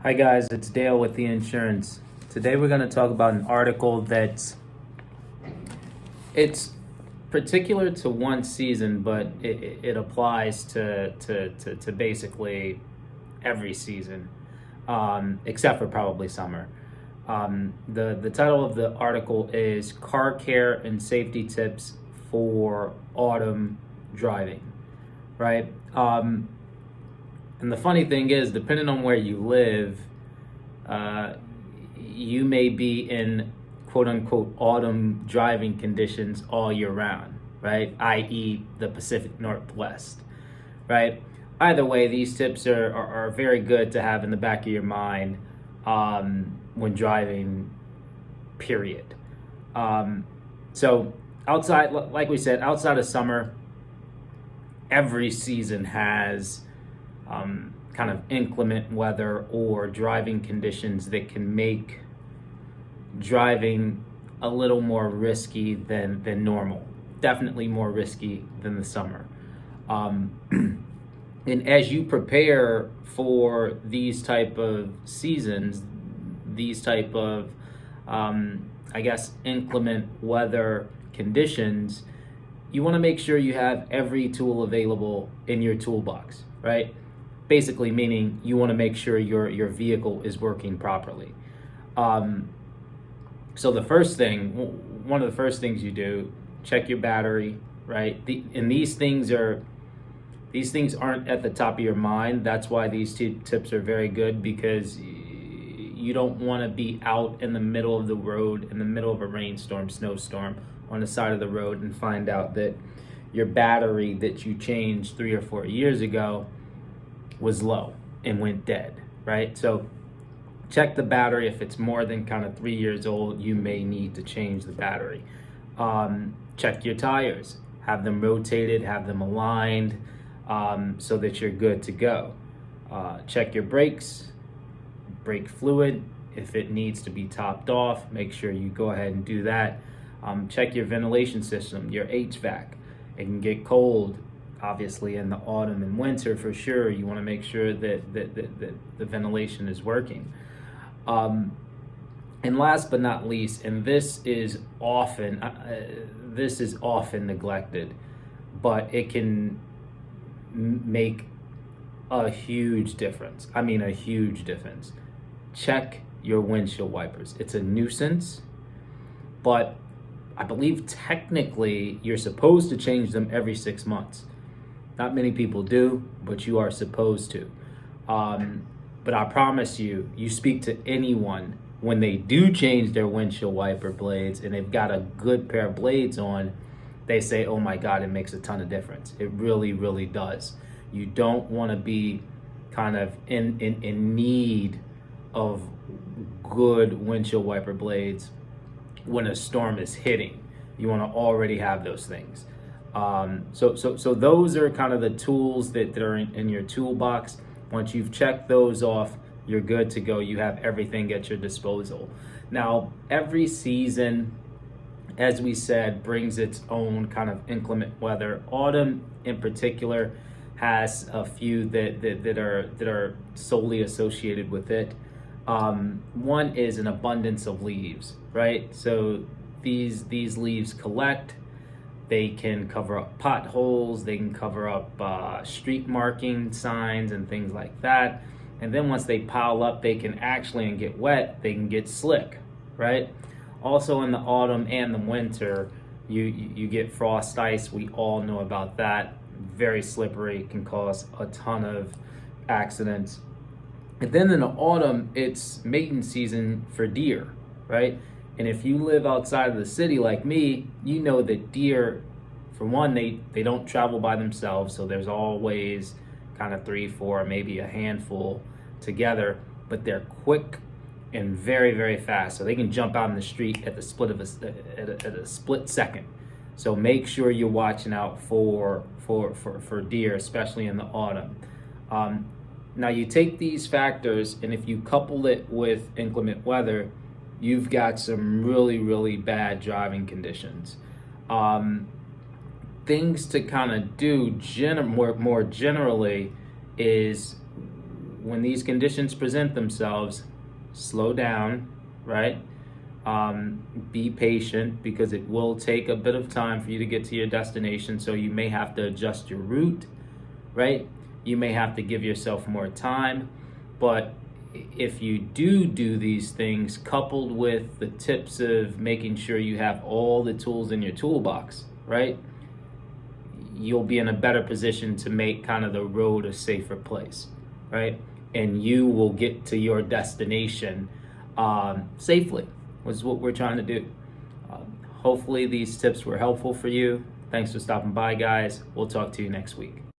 Hi guys, it's Dale with the insurance. Today we're going to talk about an article it's particular to one season, but it applies to basically every season, except for probably summer. The title of the article is Car Care and Safety Tips for Autumn Driving, right? And the funny thing is, depending on where you live, you may be in quote unquote autumn driving conditions all year round, right? i.e. the Pacific Northwest, right? Either way, these tips are very good to have in the back of your mind when driving, period. So outside, like we said, outside of summer, every season has kind of inclement weather or driving conditions that can make driving a little more risky than normal. Definitely more risky than the summer. And as you prepare for these type of seasons, these type of, I guess, inclement weather conditions, you want to make sure you have every tool available in your toolbox, right? Basically meaning you want to make sure your vehicle is working properly. So the first thing, one of the first things you do, check your battery, right? And these things aren't at the top of your mind. That's why these tips are very good, because you don't want to be out in the middle of the road, in the middle of a rainstorm, snowstorm, on the side of the road and find out that your battery that you changed 3 or 4 years ago was low and went dead, right? So check the battery. If it's more than kind of 3 years old, you may need to change the battery. Check your tires, have them rotated, have them aligned, so that you're good to go. Check your brakes, brake fluid. If it needs to be topped off, make sure you go ahead and do that. Check your ventilation system, your HVAC. It can get cold, obviously, in the autumn and winter for sure. You want to make sure that the ventilation is working. And last but not least, and this is often neglected, but it can make a huge difference. I mean, a huge difference. Check your windshield wipers. It's a nuisance, but I believe technically you're supposed to change them every 6 months. Not many people do, but you are supposed to. But I promise you, you speak to anyone when they do change their windshield wiper blades and they've got a good pair of blades on, they say, oh my God, it makes a ton of difference. It really, really does. You don't want to be kind of in need of good windshield wiper blades when a storm is hitting. You want to already have those things. So those are kind of the tools that are in your toolbox. Once you've checked those off, you're good to go. You have everything at your disposal. Now, every season, as we said, brings its own kind of inclement weather. Autumn, in particular, has a few that are solely associated with it. One is an abundance of leaves, right? So these leaves collect. They can cover up potholes, they can cover up street marking signs and things like that. And then once they pile up, they can actually, and get wet, they can get slick, right? Also in the autumn and the winter, you get frost ice. We all know about that. Very slippery, can cause a ton of accidents. And then in the autumn, it's mating season for deer, right? And if you live outside of the city like me, you know that deer, for one, they don't travel by themselves, so there's always kind of 3, 4, maybe a handful together, but they're quick and very, very fast. So they can jump out in the street at the split second. So make sure you're watching out for deer, especially in the autumn. Now you take these factors, and if you couple it with inclement weather, you've got some really, really bad driving conditions. Things to kind of do more generally is when these conditions present themselves, slow down, right? Be patient, because it will take a bit of time for you to get to your destination. So you may have to adjust your route, right? You may have to give yourself more time. But if you do these things, coupled with the tips of making sure you have all the tools in your toolbox, right, you'll be in a better position to make kind of the road a safer place, right? And you will get to your destination safely, which is what we're trying to do. Hopefully these tips were helpful for you. Thanks for stopping by, guys. We'll talk to you next week.